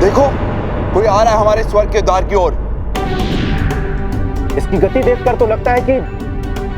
देखो, कोई आ रहा है हमारे स्वर्ग के द्वार की ओर। इसकी गति देखकर तो लगता है कि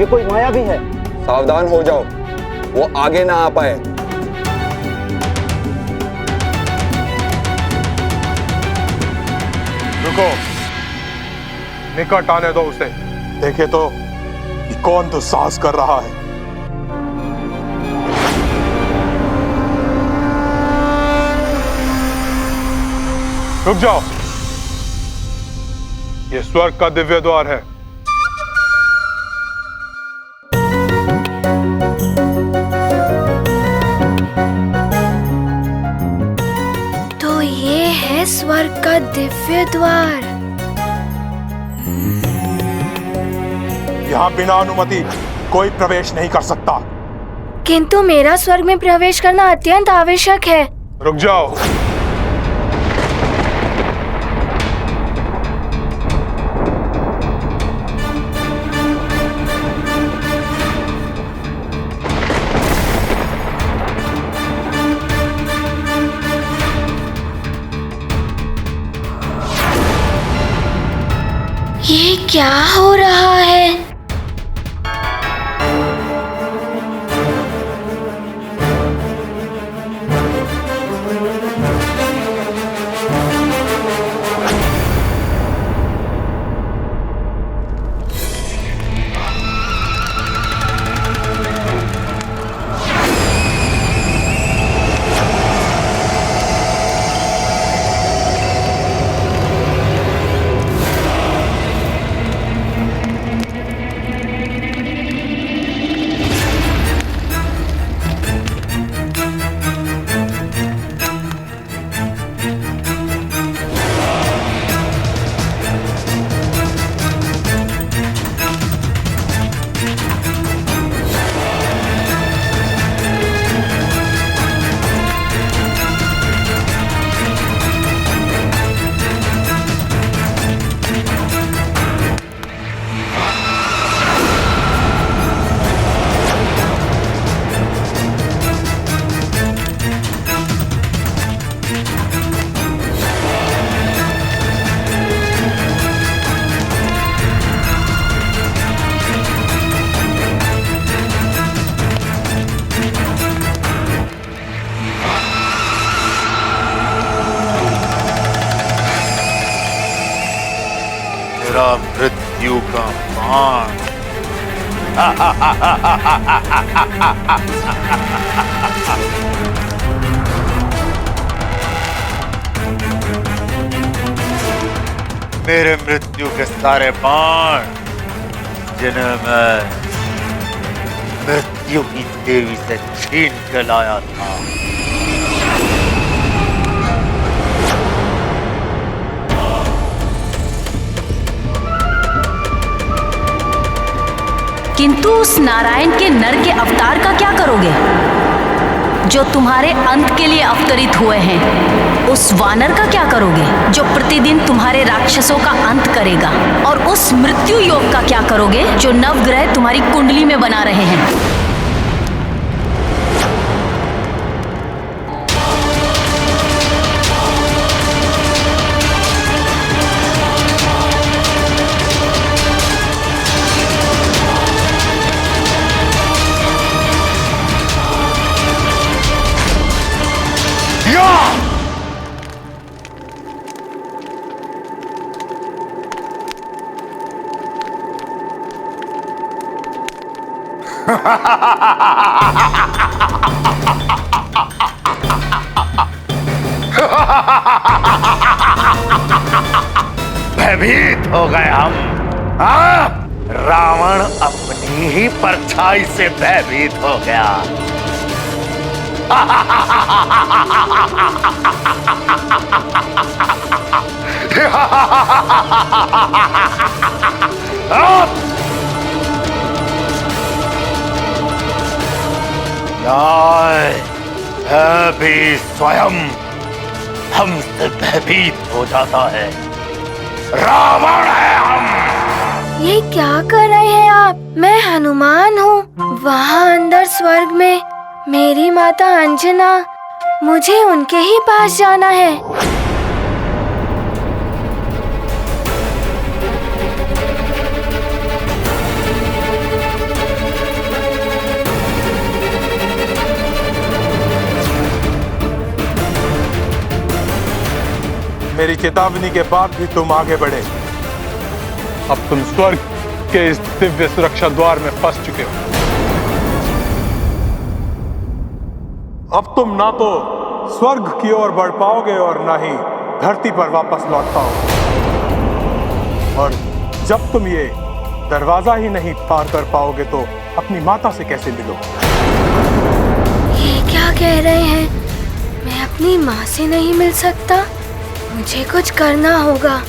ये कोई माया भी है। सावधान हो जाओ, वो आगे ना आ पाए। रुको, निकट आने दो उसे। देखे तो कि कौन दुस्साहस कर रहा है। रुक जाओ, ये स्वर्ग का दिव्य द्वार है। तो ये है स्वर्ग का दिव्य द्वार। यहाँ बिना अनुमति कोई प्रवेश नहीं कर सकता। किंतु मेरा स्वर्ग में प्रवेश करना अत्यंत आवश्यक है। रुक जाओ। ये क्या हो रहा है? मृत्यु का बाण। मेरे मृत्यु के सारे बाण जिन्हें मैं मृत्यु की देवी से छीन के लाया था। किंतु उस नारायण के नर के अवतार का क्या करोगे जो तुम्हारे अंत के लिए अवतरित हुए हैं? उस वानर का क्या करोगे जो प्रतिदिन तुम्हारे राक्षसों का अंत करेगा? और उस मृत्यु योग का क्या करोगे जो नवग्रह तुम्हारी कुंडली में बना रहे हैं? भयभीत हो गए हम। हाँ? रावण अपनी ही परछाई से भयभीत हो गया। भी स्वयं हमसे भयभीत हो जाता है। रावण है हम। ये क्या कर रहे हैं आप? मैं हनुमान हूँ। वहाँ अंदर स्वर्ग में मेरी माता अंजना, मुझे उनके ही पास जाना है। मेरी चेतावनी के बाद भी तुम आगे बढ़े। अब तुम स्वर्ग के इस दिव्य सुरक्षा द्वार में फंस चुके हो। अब तुम ना तो स्वर्ग की ओर बढ़ पाओगे और ना ही धरती पर वापस लौट पाओगे। और जब तुम ये दरवाजा ही नहीं पार कर पाओगे तो अपनी माता से कैसे मिलोगे? ये क्या कह रहे हैं? मैं अपनी माँ से नहीं मिल सकता? मुझे कुछ करना होगा।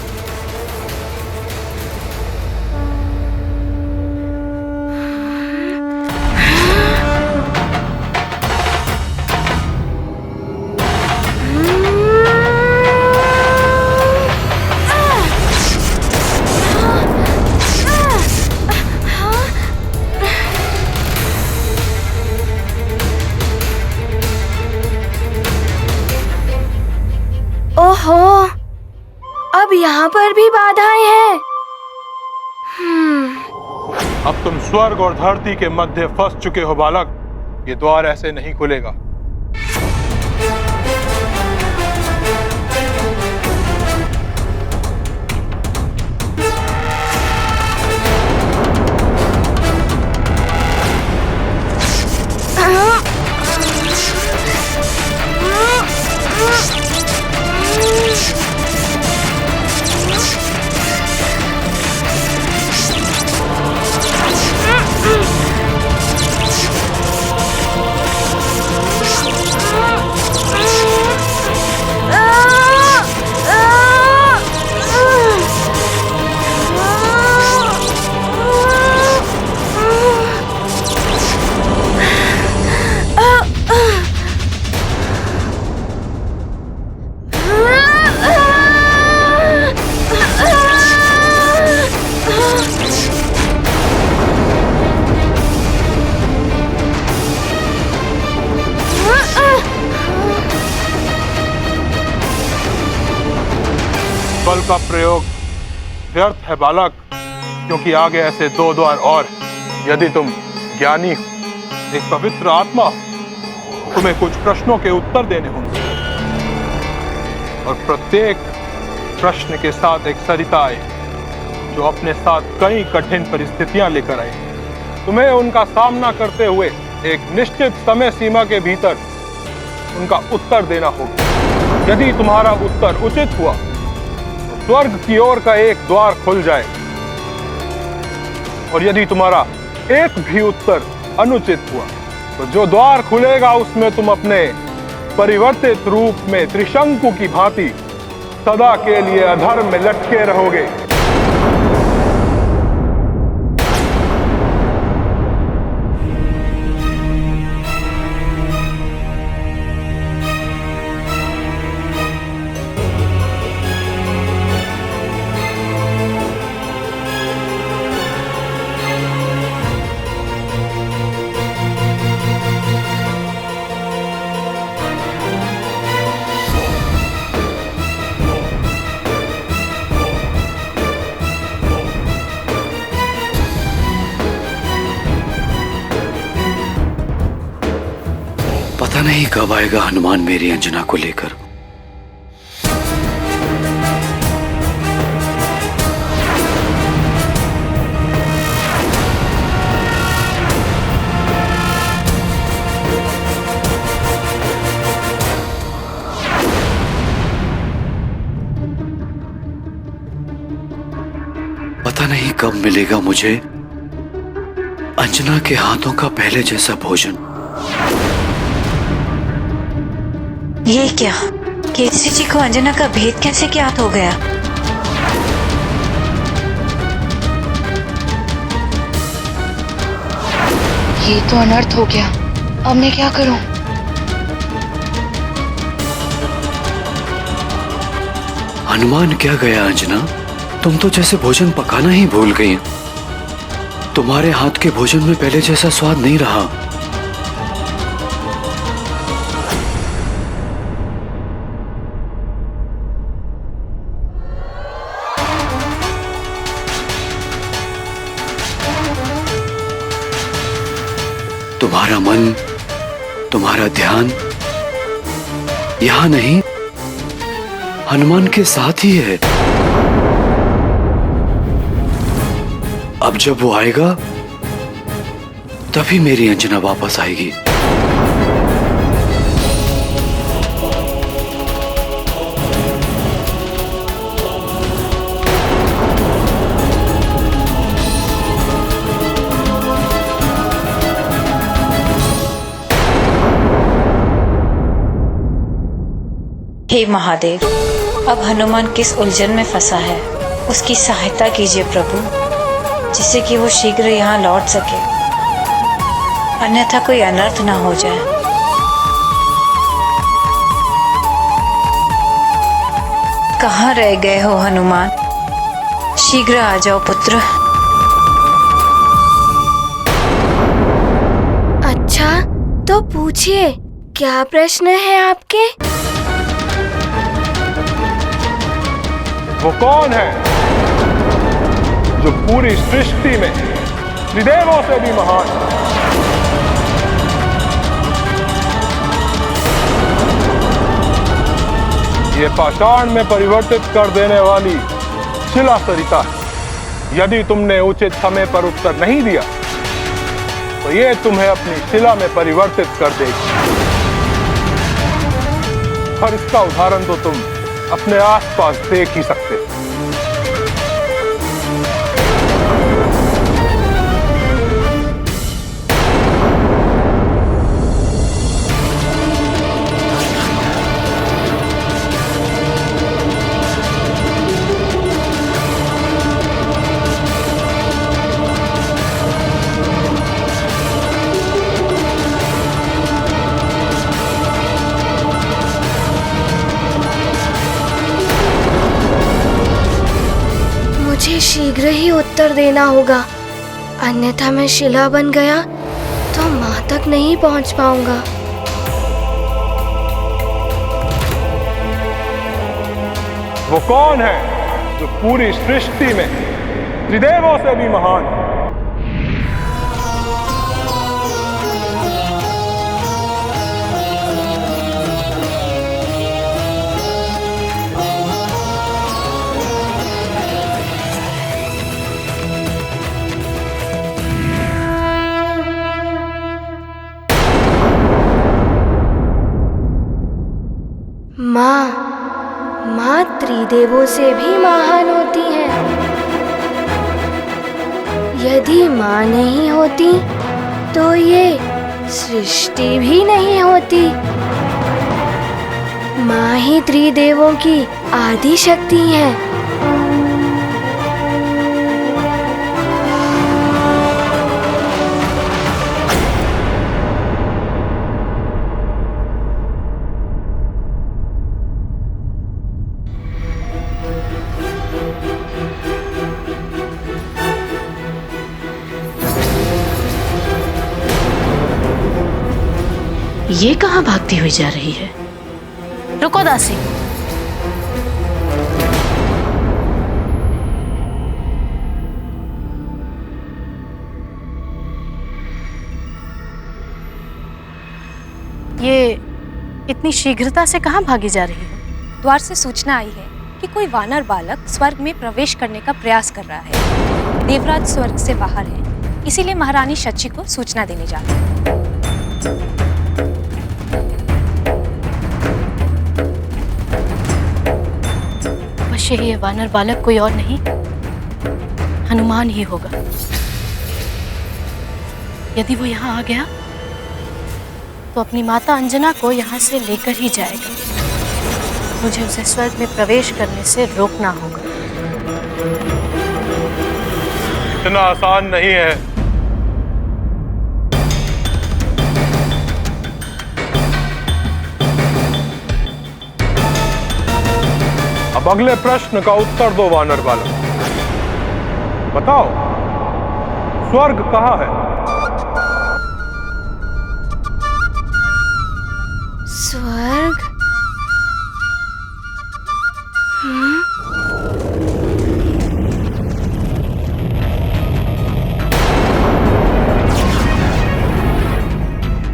ओहो, अब यहाँ पर भी बाधाएं हैं। अब तुम स्वर्ग और धरती के मध्य फंस चुके हो बालक। ये द्वार ऐसे नहीं खुलेगा। बल का प्रयोग व्यर्थ है बालक, क्योंकि आगे ऐसे दो द्वार और। यदि तुम ज्ञानी हो, एक पवित्र आत्मा हो, तुम्हें कुछ प्रश्नों के उत्तर देने होंगे और प्रत्येक प्रश्न के साथ एक सरिता आए जो अपने साथ कई कठिन परिस्थितियां लेकर आए। तुम्हें उनका सामना करते हुए एक निश्चित समय सीमा के भीतर उनका उत्तर देना होगा। यदि तुम्हारा उत्तर उचित हुआ तो स्वर्ग की ओर का एक द्वार खुल जाए, और यदि तुम्हारा एक भी उत्तर अनुचित हुआ तो जो द्वार खुलेगा उसमें तुम अपने परिवर्तित रूप में त्रिशंकु की भांति सदा के लिए अधर्म में लटके रहोगे। पता नहीं कब आएगा हनुमान मेरी अंजना को लेकर। पता नहीं कब मिलेगा मुझे अंजना के हाथों का पहले जैसा भोजन। ये क्या? केसरी जी को अंजना का भेद कैसे ज्ञात हो गया? ये तो अनर्थ हो गया। अब मैं क्या करूं? हनुमान क्या गया अंजना? तुम तो जैसे भोजन पकाना ही भूल गई। तुम्हारे हाथ के भोजन में पहले जैसा स्वाद नहीं रहा। तुम्हारा मन, तुम्हारा ध्यान यहां नहीं हनुमान के साथ ही है। अब जब वो आएगा तभी मेरी अंजना वापस आएगी। हे महादेव, अब हनुमान किस उलझन में फंसा है, उसकी सहायता कीजिए प्रभु, जिससे कि वो शीघ्र यहाँ लौट सके, अन्यथा कोई अनर्थ ना हो जाए। कहाँ रह गए हो हनुमान? शीघ्र आ जाओ पुत्र। अच्छा, तो पूछिए, क्या प्रश्न है आपके? वो कौन है जो पूरी सृष्टि में त्रिदेवों से भी महान है? ये पाषाण में परिवर्तित कर देने वाली शिला सरिता है। यदि तुमने उचित समय पर उत्तर नहीं दिया तो ये तुम्हें अपनी शिला में परिवर्तित कर देगी। और इसका उदाहरण तो तुम अपने आसपास देख ही सकते हो। मुझे शीघ्र ही उत्तर देना होगा, अन्यथा मैं शिला बन गया तो माँ तक नहीं पहुँच पाऊंगा। वो कौन है जो पूरी सृष्टि में त्रिदेवों से भी महान है? माँ त्रिदेवों से भी महान होती है। यदि माँ नहीं होती तो ये सृष्टि भी नहीं होती। माँ ही त्रिदेवों की आदि शक्ति है। ये कहाँ भागती हुई जा रही है? रुको दासी। ये इतनी शीघ्रता से कहाँ भागी जा रही है? द्वार से सूचना आई है कि कोई वानर बालक स्वर्ग में प्रवेश करने का प्रयास कर रहा है। देवराज स्वर्ग से बाहर है, इसीलिए महारानी शची को सूचना देने जा रही है। ये वानर बालक कोई और नहीं, हनुमान ही होगा। यदि वो यहाँ आ गया तो अपनी माता अंजना को यहाँ से लेकर ही जाएगा। मुझे उसे स्वर्ग में प्रवेश करने से रोकना होगा। इतना आसान नहीं है। अब अगले प्रश्न का उत्तर दो वानर बालक। बताओ, स्वर्ग कहाँ है? स्वर्ग?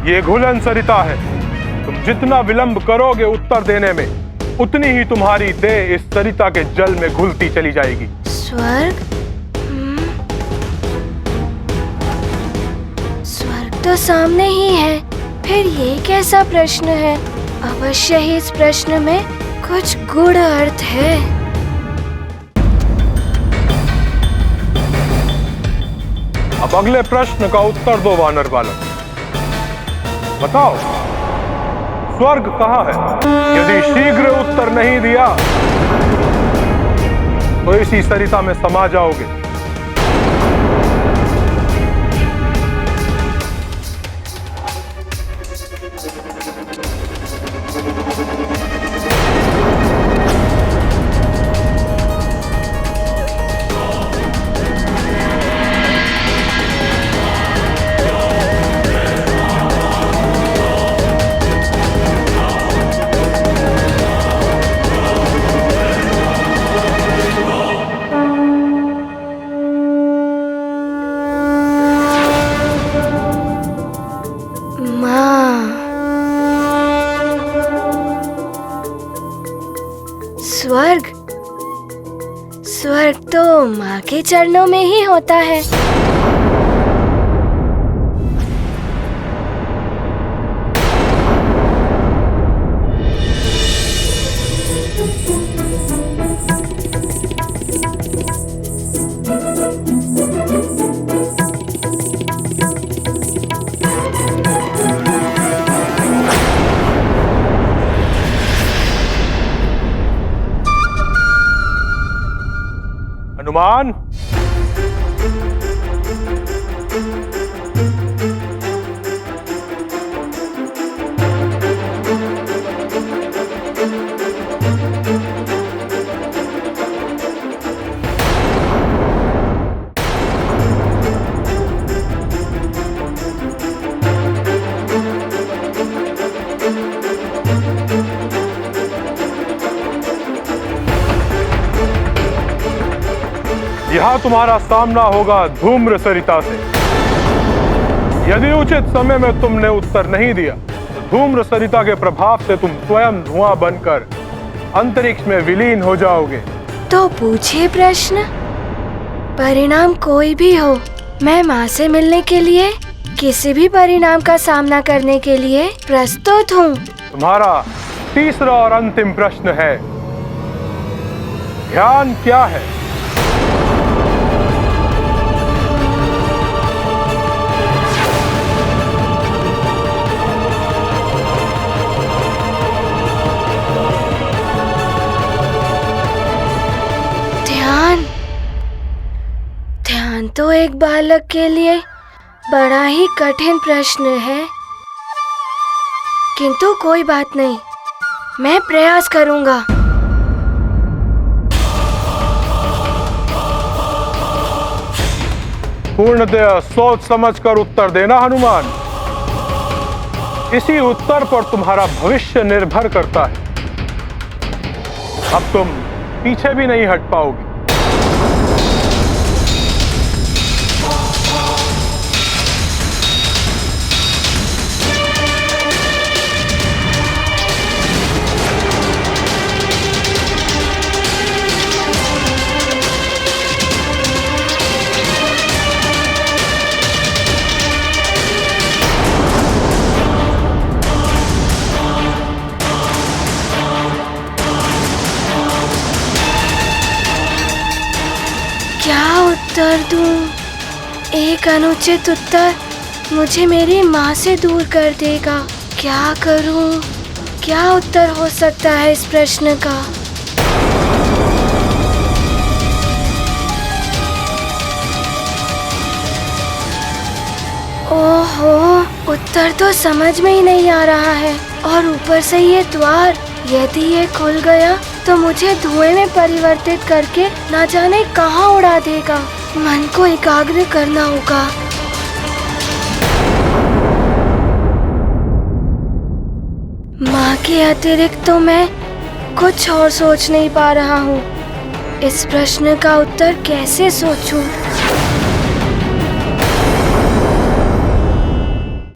ये घुलन सरिता है। तुम जितना विलंब करोगे उत्तर देने में, उतनी ही तुम्हारी देह इस सरिता के जल में घुलती चली जाएगी। स्वर्ग? स्वर्ग तो सामने ही है, फिर ये कैसा प्रश्न है? अवश्य ही इस प्रश्न में कुछ गूढ़ अर्थ है। अब अगले प्रश्न का उत्तर दो वानर बालक। बताओ, स्वर्ग कहाँ है? यदि शीघ्र उत्तर नहीं दिया तो इसी सरिता में समा जाओगे। स्वर्ग? स्वर्ग तो माँ के चरणों में ही होता है। हनुमान, यहाँ तुम्हारा सामना होगा धूम्र सरिता से। यदि उचित समय में तुमने उत्तर नहीं दिया तो धूम्र सरिता के प्रभाव से तुम स्वयं धुआं बनकर अंतरिक्ष में विलीन हो जाओगे। तो पूछिए प्रश्न। परिणाम कोई भी हो, मैं माँ से मिलने के लिए किसी भी परिणाम का सामना करने के लिए प्रस्तुत हूँ। तुम्हारा तीसरा और अंतिम प्रश्न है, ध्यान क्या है? ध्यान तो एक बालक के लिए बड़ा ही कठिन प्रश्न है, किंतु कोई बात नहीं, मैं प्रयास करूंगा। पूर्णतः सोच समझकर उत्तर देना हनुमान। इसी उत्तर पर तुम्हारा भविष्य निर्भर करता है। अब तुम पीछे भी नहीं हट पाओगे। क्या उत्तर दूं? एक अनुचित उत्तर मुझे मेरी माँ से दूर कर देगा। क्या करूं? क्या उत्तर हो सकता है इस प्रश्न का? ओहो, उत्तर तो समझ में ही नहीं आ रहा है। और ऊपर से ये द्वार, यदि ये खुल गया तो मुझे धुएं में परिवर्तित करके ना जाने कहाँ उड़ा देगा। मन को एकाग्र करना होगा। माँ के अतिरिक्त तो मैं कुछ और सोच नहीं पा रहा हूँ। इस प्रश्न का उत्तर कैसे सोचूं?